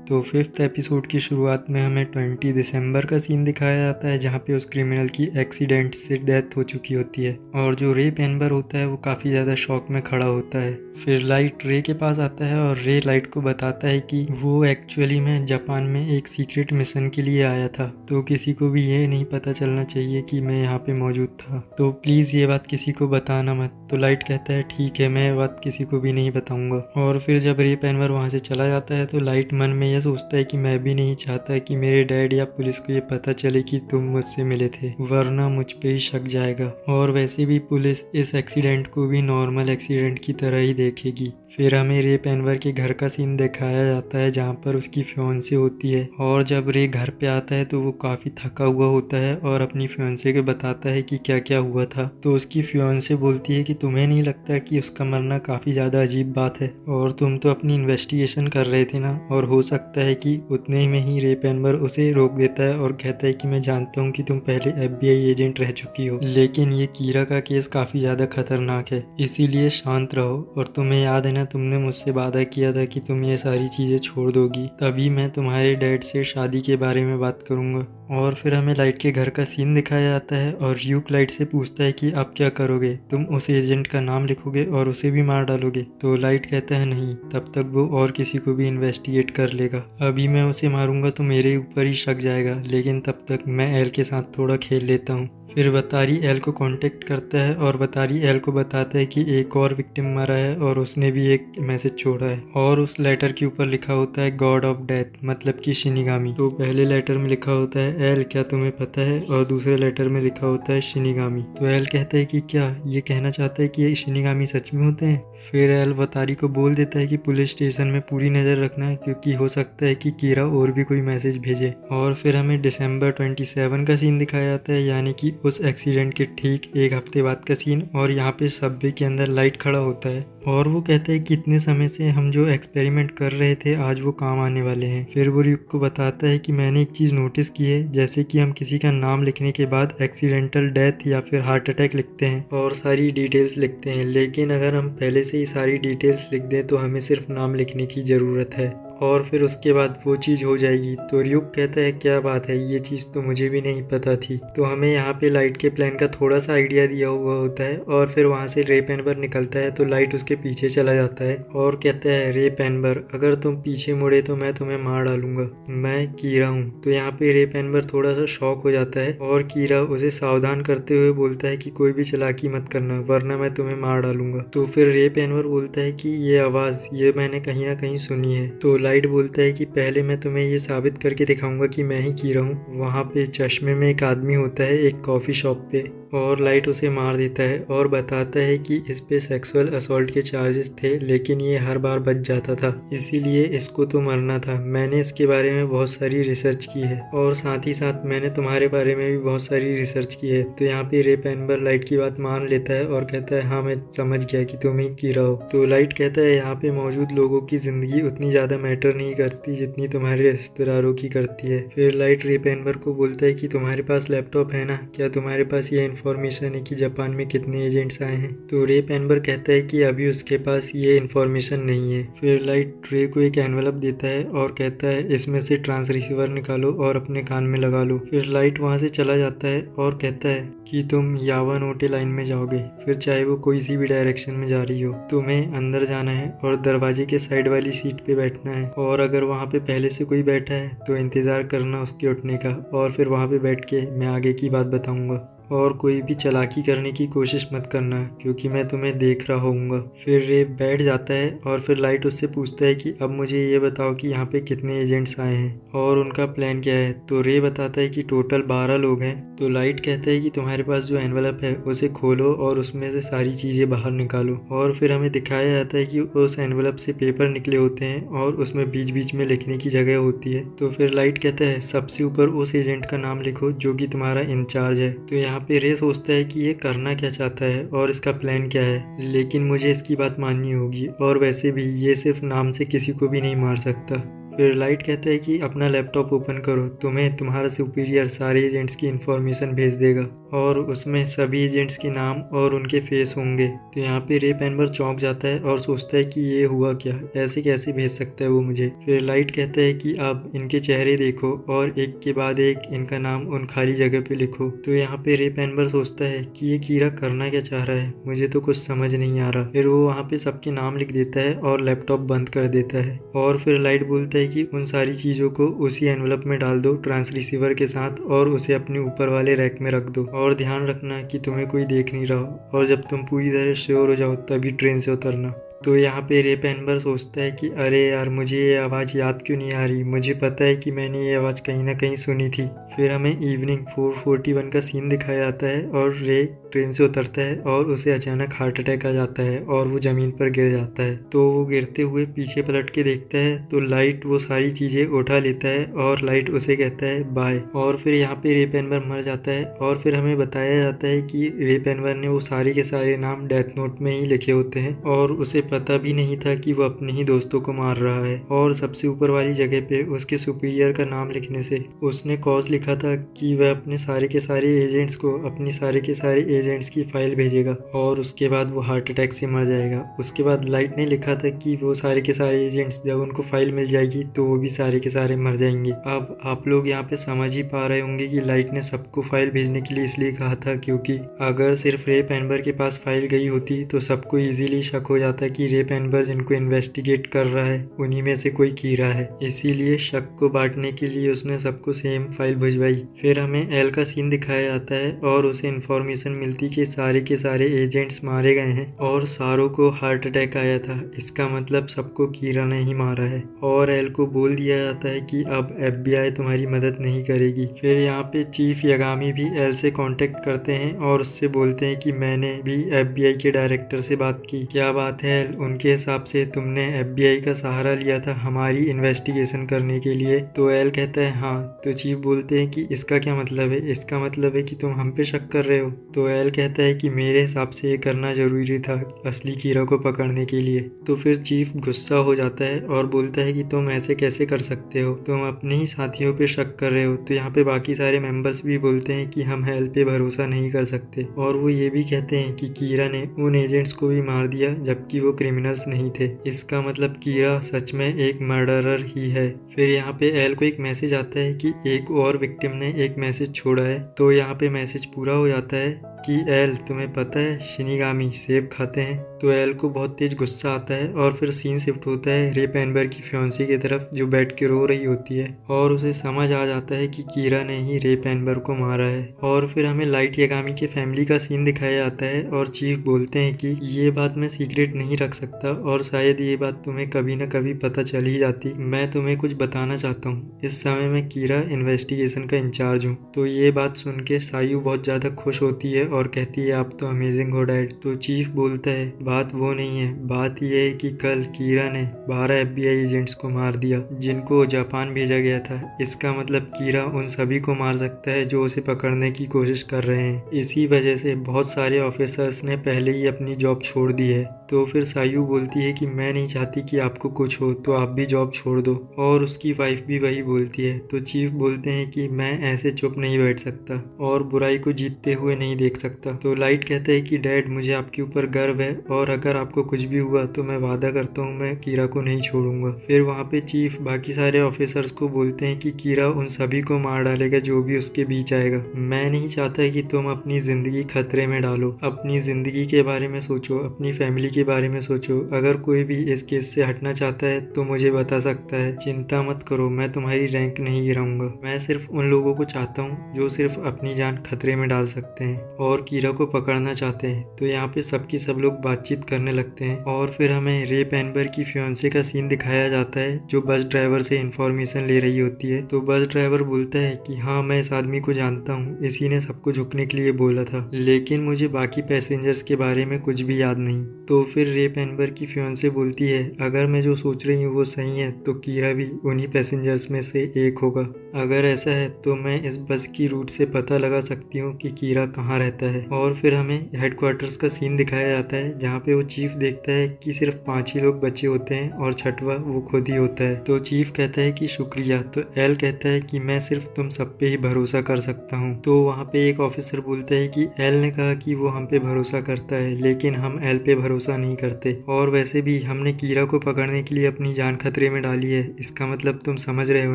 तो 5th episode की शुरुआत में हमें 20 दिसंबर का सीन दिखाया जाता है जहाँ पे उस क्रिमिनल की एक्सीडेंट से डेथ हो चुकी होती है और जो रे पेनबर होता है वो काफ़ी ज़्यादा शॉक में खड़ा होता है। फिर लाइट रे के पास आता है और रे लाइट को बताता है कि वो एक्चुअली में जापान में एक सीक्रेट मिशन के लिए आया था, तो किसी को भी ये नहीं पता चलना चाहिए कि मैं यहाँ पे मौजूद था, तो प्लीज़ ये बात किसी को बताना मत। तो लाइट कहता है ठीक है, मैं ये बात किसी को भी नहीं बताऊंगा। और फिर जब रे पेनबर वहाँ से चला जाता है तो लाइट मन में यह सोचता है कि मैं भी नहीं चाहता कि मेरे डैड या पुलिस को ये पता चले कि तुम मुझसे मिले थे, वरना मुझ पे ही शक जाएगा। और वैसे भी पुलिस इस एक्सीडेंट को भी नॉर्मल एक्सीडेंट की तरह ही देखेगी। फिर हमें रे पेनबर के घर का सीन दिखाया जाता है जहाँ पर उसकी फियांसे होती है और जब रे घर पे आता है तो वो काफ़ी थका हुआ होता है और अपनी फियांसे को बताता है कि क्या क्या हुआ था। तो उसकी फियांसे बोलती है कि तुम्हें नहीं लगता कि उसका मरना काफ़ी ज़्यादा अजीब बात है, और तुम तो अपनी इन्वेस्टिगेशन कर रहे थे ना। और हो सकता है कि उतने में ही रे पेनबर उसे रोक देता है और कहता है कि मैं जानता हूँ कि तुम पहले FBI एजेंट रह चुकी हो, लेकिन ये कीरा का केस काफ़ी ज़्यादा खतरनाक है, इसीलिए शांत रहो। और तुम्हें याद है ना, तुमने मुझसे वादा किया था कि तुम ये सारी चीज़ें छोड़ दोगी, तभी मैं तुम्हारे डैड से शादी के बारे में बात करूँगा। और फिर हमें लाइट के घर का सीन दिखाया जाता है और र्यूक लाइट से पूछता है कि आप क्या करोगे, तुम उस एजेंट का नाम लिखोगे और उसे भी मार डालोगे। तो लाइट कहता है नहीं, तब तक वो और किसी को भी इन्वेस्टिगेट कर लेगा, अभी मैं उसे मारूंगा तो मेरे ऊपर ही शक जाएगा, लेकिन तब तक मैं एल के साथ थोड़ा खेल लेता हूँ। फिर बतारी एल को कांटेक्ट करता है और बतारी एल को बताता है कि एक और विक्टिम मरा है और उसने भी एक मैसेज छोड़ा है और उस लेटर के ऊपर लिखा होता है गॉड ऑफ डेथ, मतलब कि शिनिगामी। तो पहले लेटर में लिखा होता है एल क्या तुम्हें पता है, और दूसरे लेटर में लिखा होता है शिनिगामी। तो एल कहता है कि क्या ये कहना चाहता है कि ये शिनिगामी सच में होते हैं। फिर एल बतारी को बोल देता है कि पुलिस स्टेशन में पूरी नज़र रखना है क्योंकि हो सकता है कि कीरा और भी कोई मैसेज भेजे। और फिर हमें दिसंबर 27 का सीन दिखाया जाता है, यानी कि उस एक्सीडेंट के ठीक एक हफ्ते बाद का सीन। और यहाँ पे सबवे के अंदर लाइट खड़ा होता है और वो कहता है कि इतने समय से हम जो एक्सपेरिमेंट कर रहे थे आज वो काम आने वाले हैं। फिर वो र्यूक को बताता है कि मैंने एक चीज़ नोटिस की है, जैसे कि हम किसी का नाम लिखने के बाद एक्सीडेंटल डेथ या फिर हार्ट अटैक लिखते हैं और सारी डिटेल्स लिखते हैं, लेकिन अगर हम पहले से ही सारी डिटेल्स लिख दें तो हमें सिर्फ नाम लिखने की ज़रूरत है और फिर उसके बाद वो चीज़ हो जाएगी। तो र्यूक कहता है क्या बात है, ये चीज़ तो मुझे भी नहीं पता थी। तो हमें यहाँ पे लाइट के प्लान का थोड़ा सा आइडिया दिया हुआ होता है और फिर वहाँ से रे पेनबर निकलता है तो लाइट उसके पीछे चला जाता है और कहता है रे पेनबर अगर तुम पीछे मुड़े तो मैं तुम्हें मार डालूंगा, मैं कीरा हूँ। तो यहाँ पे रे पेनबर थोड़ा सा शॉक हो जाता है और कीरा उसे सावधान करते हुए बोलता है कि कोई भी चालाकी मत करना वरना मैं तुम्हें मार डालूंगा। तो फिर रे पेनबर बोलता है कि ये आवाज़ ये मैंने कहीं ना कहीं सुनी है। तो लाइट बोलता है कि पहले मैं तुम्हें ये साबित करके दिखाऊंगा कि मैं ही कीरा हूँ। वहाँ पे चश्मे में एक आदमी होता है एक कॉफ़ी शॉप पे, और लाइट उसे मार देता है और बताता है कि इस पे सेक्सुअल असॉल्ट के चार्जेस थे, लेकिन ये हर बार बच जाता था, इसीलिए इसको तो मरना था। मैंने इसके बारे में बहुत सारी रिसर्च की है और साथ ही साथ मैंने तुम्हारे बारे में भी बहुत सारी रिसर्च की है। तो यहाँ पे रे पेनबर लाइट की बात मान लेता है और कहता है हाँ मैं समझ गया कि तुम ही कीरा हो। तो लाइट कहता है यहाँ पे मौजूद लोगों की ज़िंदगी उतनी ज़्यादा मैटर नहीं करती जितनी तुम्हारे रिश्तेदारों की करती है। फिर लाइट रे पेनबर को बोलता है कि तुम्हारे पास लैपटॉप है ना, क्या तुम्हारे पास ये इन्फॉर्मेशन है कि जापान में कितने एजेंट्स आए हैं। तो रे पेनबर कहता है कि अभी उसके पास ये इन्फॉर्मेशन नहीं है। फिर लाइट रे को एक एनवलप देता है और कहता है इसमें से ट्रांस रिसीवर निकालो और अपने कान में लगा लो। फिर लाइट वहाँ से चला जाता है और कहता है कि तुम यावानोटे लाइन में जाओगे, फिर चाहे वो कोई सी भी डायरेक्शन में जा रही हो, तुम्हें अंदर जाना है और दरवाजे के साइड वाली सीट पे बैठना है, और अगर वहाँ पे पहले से कोई बैठा है तो इंतज़ार करना उसके उठने का, और फिर वहाँ पे बैठ के मैं आगे की बात बताऊँगा। और कोई भी चालाकी करने की कोशिश मत करना क्योंकि मैं तुम्हें देख रहा होऊंगा। फिर रे बैठ जाता है और फिर लाइट उससे पूछता है कि अब मुझे ये बताओ कि यहाँ पे कितने एजेंट्स आए हैं और उनका प्लान क्या है। तो रे बताता है कि टोटल 12 लोग हैं। तो लाइट कहता है कि तुम्हारे पास जो एनवलप है उसे खोलो और उसमें से सारी चीज़ें बाहर निकालो। और फिर हमें दिखाया जाता है कि उस एनवलप से पेपर निकले होते हैं और उसमें बीच बीच में लिखने की जगह होती है। तो फिर लाइट कहता है सबसे ऊपर उस एजेंट का नाम लिखो जो कि तुम्हारा इंचार्ज है। तो यहाँ पे रे सोचता है कि ये करना क्या चाहता है और इसका प्लान क्या है, लेकिन मुझे इसकी बात माननी होगी, और वैसे भी ये सिर्फ नाम से किसी को भी नहीं मार सकता। फिर लाइट कहता है कि अपना लैपटॉप ओपन करो, तुम्हें तुम्हारा सुपीरियर सारे एजेंट्स की इन्फॉर्मेशन भेज देगा। और उसमें सभी एजेंट्स के नाम और उनके फेस होंगे। तो यहाँ पे रे पेनबर चौंक जाता है और सोचता है कि ये हुआ क्या, ऐसे कैसे भेज सकता है वो मुझे। फिर लाइट कहता है कि अब इनके चेहरे देखो और एक के बाद एक इनका नाम उन खाली जगह पे लिखो। तो यहाँ पे रे पेनबर सोचता है कि ये कीड़ा करना क्या चाह रहा है, मुझे तो कुछ समझ नहीं आ रहा। फिर वो वहाँ पे सबके नाम लिख देता है और लैपटॉप बंद कर देता है। और फिर लाइट बोलता है कि उन सारी चीज़ों को उसी एनवलप में डाल दो ट्रांस रिसीवर के साथ और उसे अपने ऊपर वाले रैक में रख दो, और ध्यान रखना कि तुम्हें कोई देख नहीं रहा, और जब तुम पूरी तरह श्योर हो जाओ तभी ट्रेन से उतरना। तो यहाँ पे रे पेनबर सोचता है कि अरे यार, मुझे ये आवाज़ याद क्यों नहीं आ रही, मुझे पता है कि मैंने ये आवाज़ कहीं ना कहीं सुनी थी। फिर हमें इवनिंग 4:41 का सीन दिखाया जाता है और रे ट्रेन से उतरता है और उसे अचानक हार्ट अटैक आ जाता है और वो ज़मीन पर गिर जाता है। तो वो गिरते हुए पीछे पलट के देखता है तो लाइट वो सारी चीज़ें उठा लेता है और लाइट उसे कहता है बाय। और फिर यहाँ पे रे पेनबर मर जाता है और फिर हमें बताया जाता है कि रे पेनबर ने वो सारे के सारे नाम डेथ नोट में ही लिखे होते हैं और उसे पता भी नहीं था कि वो अपने ही दोस्तों को मार रहा है। और सबसे ऊपर वाली जगह पे उसके सुपीरियर का नाम लिखने से उसने कॉज लिखा था कि वह अपने सारे के सारे एजेंट्स को अपनी सारे के सारे एजेंट्स की फाइल भेजेगा और उसके बाद वो हार्ट अटैक से मर जाएगा। उसके बाद लाइट ने लिखा था कि वो सारे के सारे एजेंट्स जब उनको फाइल मिल जाएगी तो वो भी सारे के सारे मर जाएंगे। अब आप लोग यहाँ पे समझ ही पा रहे होंगे कि लाइट ने सबको फाइल भेजने के लिए इसलिए कहा था क्योंकि अगर सिर्फ रे पेनबर के पास फाइल गई होती तो सबको इजीली शक हो जाता कि रे पेनबर जिनको इन्वेस्टिगेट कर रहा है उन्हीं में से कोई कीड़ा है। इसीलिए शक को बांटने के लिए उसने सबको सेम फाइल भिजवाई। फिर हमें एल का सीन दिखाया जाता है और उसे इन्फॉर्मेशन मिलती कि सारे के सारे एजेंट्स मारे गए हैं और सारों को हार्ट अटैक आया था। इसका मतलब सबको कीड़ा ने ही मारा है और एल को बोल दिया जाता है कि अब FBI तुम्हारी मदद नहीं करेगी। फिर यहाँ पे चीफ यागामी भी एल से कांटेक्ट करते हैं और उससे बोलते हैं कि मैंने भी FBI के डायरेक्टर से बात की। क्या बात है एल, उनके हिसाब से तुमने FBI का सहारा लिया था हमारी इन्वेस्टिगेशन करने के लिए? तो एल कहता है हाँ। तो चीफ बोलते हैं कि इसका क्या मतलब है? इसका मतलब है कि तुम हम पे शक कर रहे हो? तो एल कहता है कि मेरे हिसाब से ये करना जरूरी था असली कीड़ा को पकड़ने के लिए। तो फिर चीफ गुस्सा हो जाता है और बोलता है कि तुम ऐसे कैसे कर सकते हो, तुम अपने ही साथियों पे शक कर रहे हो। तो यहाँ पे बाकी सारे मेंबर्स भी बोलते हैं कि हम एल पे भरोसा नहीं कर सकते और वो ये भी कहते हैं कि कीड़ा ने उन एजेंट्स को भी मार दिया जबकि वो क्रिमिनल्स नहीं थे। इसका मतलब कीड़ा सच में एक मर्डरर ही है। फिर यहाँ पे एल को एक मैसेज आता है कि एक और विक्टिम ने एक मैसेज छोड़ा है। तो यहाँ पे मैसेज पूरा हो जाता है कि एल तुम्हें पता है शिनिगामी सेब खाते हैं। तो एल को बहुत तेज गुस्सा आता है और फिर सीन शिफ्ट होता है रे पेनबर की फियांसी की तरफ जो बैठ के रो रही होती है और उसे समझ आ जाता है कि कीड़ा ने ही रे पेनबर को मारा है। और फिर हमें लाइट यागामी के फैमिली का सीन दिखाया जाता है और चीफ बोलते हैं कि ये बात मैं सीक्रेट नहीं रख सकता और शायद ये बात तुम्हें कभी ना कभी पता चल ही जाती। मैं तुम्हें कुछ बताना चाहता हूँ, इस समय मैं कीड़ा इन्वेस्टिगेशन का इंचार्ज हूँ। तो ये बात सुन के सायू बहुत ज़्यादा खुश होती है और कहती है आप तो अमेजिंग हो डैड। तो चीफ बोलता है बात वो नहीं है, बात यह है कि कल कीड़ा ने 12 FBI एजेंट्स को मार दिया जिनको जापान भेजा गया था। इसका मतलब कीड़ा उन सभी को मार सकता है जो उसे पकड़ने की कोशिश कर रहे हैं। इसी वजह से बहुत सारे ऑफिसर्स ने पहले ही अपनी जॉब छोड़ दी है। तो फिर सायू बोलती है कि मैं नहीं चाहती कि आपको कुछ हो तो आप भी जॉब छोड़ दो और उसकी वाइफ भी वही बोलती है। तो चीफ बोलते हैं कि मैं ऐसे चुप नहीं बैठ सकता और बुराई को जीतते हुए नहीं देख सकता। तो लाइट कहता है कि डैड मुझे आपके ऊपर गर्व है और अगर आपको कुछ भी हुआ तो मैं वादा करता हूँ मैं कीड़ा को नहीं छोड़ूंगा। फिर वहाँ पे चीफ बाकी सारे ऑफिसर्स को बोलते हैं कि कीड़ा उन सभी को मार डालेगा जो भी उसके बीच आएगा। मैं नहीं चाहता कि तुम अपनी जिंदगी खतरे में डालो। अपनी जिंदगी के बारे में सोचो, अपनी फैमिली के बारे में सोचो। अगर कोई भी इस केस से हटना चाहता है तो मुझे बता सकता है। चिंता मत करो, मैं तुम्हारी रैंक नहीं गिराऊंगा। मैं सिर्फ उन लोगों को चाहता हूँ जो सिर्फ अपनी जान खतरे में डाल सकते हैं और कीड़ा को पकड़ना चाहते हैं। तो यहाँ पे सबकी सब लोग बातचीत करने लगते हैं और फिर हमें रे पेनबर की फियांसे का सीन दिखाया जाता है जो बस ड्राइवर से इंफॉर्मेशन ले रही होती है। तो बस ड्राइवर बोलता है कि हाँ मैं इस आदमी को जानता हूँ, इसी ने सबको झुकने के लिए बोला था, लेकिन मुझे बाकी पैसेंजर्स के बारे में कुछ भी याद नहीं। तो फिर रे पेनबर की फियांसे बोलती है, अगर मैं जो सोच रही हूँ वो सही है तो कीरा भी उन्हीं पैसेंजर्स में से एक होगा। अगर ऐसा है तो मैं इस बस की रूट से पता लगा सकती हूँ कि कीरा कहाँ रहता है। और फिर हमें हेडक्वार्टर्स का सीन दिखाया जाता है जहाँ पे वो चीफ देखता है कि सिर्फ 5 ही लोग बचे होते हैं और छठवा वो खुद ही होता है। तो चीफ कहता है कि शुक्रिया। तो एल कहता है कि मैं सिर्फ तुम सब पे ही भरोसा कर सकता हूँ। तो वहाँ पे एक ऑफिसर बोलता है कि एल ने कहा कि वो हम पे भरोसा करता है, लेकिन हम एल पे भरोसा नहीं करते। और वैसे भी हमने कीरा को पकड़ने के लिए अपनी जान खतरे में डाली है, इसका मतलब तुम समझ रहे हो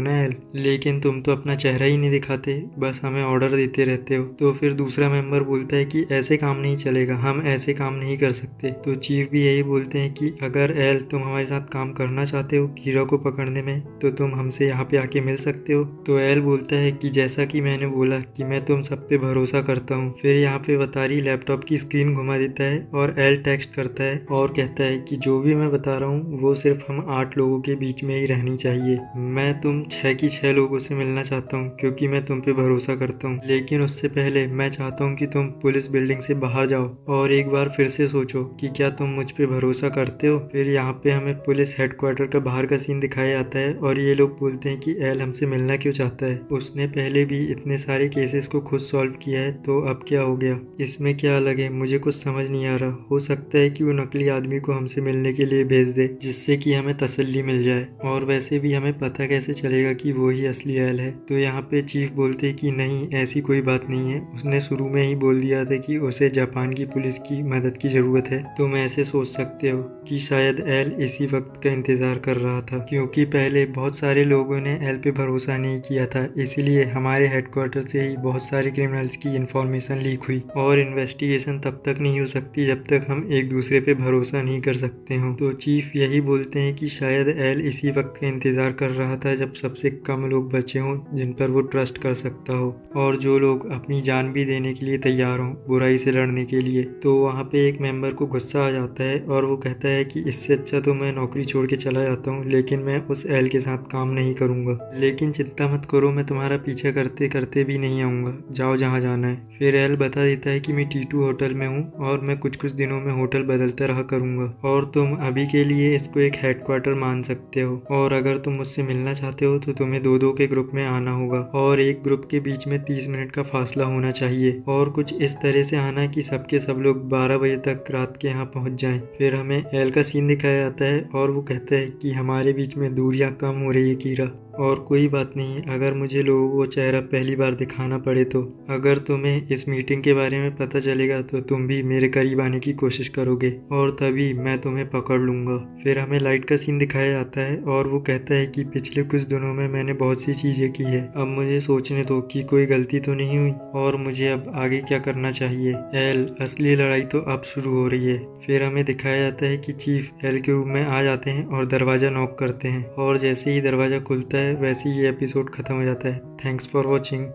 ना एल। लेकिन तुम तो अपना चेहरा ही नहीं दिखाते, बस हमें ऑर्डर देते रहते हो। तो फिर दूसरा मेंबर बोलता है कि ऐसे काम नहीं चलेगा, हम ऐसे काम नहीं कर सकते। तो चीफ भी यही बोलते हैं कि अगर एल तुम हमारे साथ काम करना चाहते हो कीरा को पकड़ने में तो तुम हमसे यहाँ पे आके मिल सकते हो। तो एल बोलता है कि जैसा कि मैंने बोला कि मैं तुम सब पे भरोसा करता हूँ। फिर यहाँ पे वतारी लैपटॉप की स्क्रीन घुमा देता है और एल टेक्स्ट करता है और कहता है कि जो भी मैं बता रहा हूँ वो सिर्फ हम 8 लोगों के बीच में ही रहनी चाहिए। मैं तुम 6 की 6 लोगों से मिलना चाहता हूँ क्योंकि मैं तुम पे भरोसा करता हूँ, लेकिन उससे पहले मैं चाहता हूँ कि तुम पुलिस बिल्डिंग से बाहर जाओ और एक बार फिर से सोचो कि क्या तुम मुझ पे भरोसा करते हो। फिर यहाँ पे हमें पुलिस हेडक्वार्टर का बाहर का सीन दिखाया जाता है और ये लोग बोलते हैं कि एल हमसे मिलना क्यों चाहता है, उसने पहले भी इतने सारे केसेस को खुद सॉल्व किया है, तो अब क्या हो गया, इसमें क्या अलग है, मुझे कुछ समझ नहीं आ रहा। हो सकता है कि वो नकली आदमी को हमसे मिलने के लिए भेज दे जिससे कि हमें तसल्ली मिल जाए, और वैसे भी हमें पता कैसे चलेगा कि वो ही असली एल है। तो यहाँ पे चीफ बोलते हैं कि नहीं, ऐसी कोई बात नहीं है, उसने शुरू में ही बोल दिया था कि उसे जापान की पुलिस की मदद की जरूरत है। तुम ऐसे सोच सकते हो कि शायद एल इसी वक्त का इंतजार कर रहा था, क्योंकि पहले बहुत सारे लोगों ने एल पे भरोसा नहीं किया था, इसीलिए हमारे हेडक्वार्टर से ही बहुत सारे क्रिमिनल्स की इंफॉर्मेशन लीक हुई, और इन्वेस्टिगेशन तब तक नहीं हो सकती जब तक हम एक दूसरे पे भरोसा नहीं कर सकते हो। तो चीफ यही बोलते हैं कि शायद एल इसी वक्त का इंतजार कर रहा था जब सबसे कम लोग बचे हों जिन पर वो ट्रस्ट कर सकता हो, और जो लोग अपनी जान भी देने के लिए तैयार हों बुराई से लड़ने के लिए। तो वहाँ पे एक मेंबर को गुस्सा आ जाता है और वो कहता है कि इससे अच्छा तो मैं नौकरी छोड़ के चला जाता हूँ, लेकिन मैं उस एल के साथ काम नहीं करूँगा। लेकिन चिंता मत करो, मैं तुम्हारा पीछा करते करते भी नहीं आऊँगा, जाओ जहाँ जाना है। फिर एल बता देता है कि मैं T2 होटल में हूँ और मैं कुछ कुछ दिनों में होटल बदलता रहा करूँगा, और तुम अभी के लिए इसको एक हेडक्वार्टर मान सकते हो, और अगर तुम मुझसे मिलना चाहते हो तो तुम्हें 2-2 के ग्रुप में आना होगा, और एक ग्रुप के बीच में 30 मिनट का फासला होना चाहिए, और कुछ इस तरह से आना कि सबके सब लोग 12 बजे तक रात के यहाँ पहुँच जाएं। फिर हमें एल का सीन दिखाया जाता है और वो कहता है कि हमारे बीच में दूरियां कम हो रही है कीरा, और कोई बात नहीं अगर मुझे लोगों को चेहरा पहली बार दिखाना पड़े तो। अगर तुम्हें इस मीटिंग के बारे में पता चलेगा तो तुम भी मेरे करीब आने की कोशिश करोगे और तभी मैं तुम्हें पकड़ लूँगा। फिर हमें लाइट का सीन दिखाया जाता है और वो कहता है कि पिछले कुछ दिनों में मैंने बहुत सी चीज़ें की है, अब मुझे सोचने दो कि कोई गलती तो नहीं हुई और मुझे अब आगे क्या करना चाहिए। एल, असली लड़ाई तो अब शुरू हो रही है। फिर हमें दिखाया जाता है कि चीफ एल के रूम में आ जाते हैं और दरवाज़ा नॉक करते हैं, और जैसे ही दरवाज़ा खुलता है वैसे ही ये एपिसोड ख़त्म हो जाता है। Thanks for watching.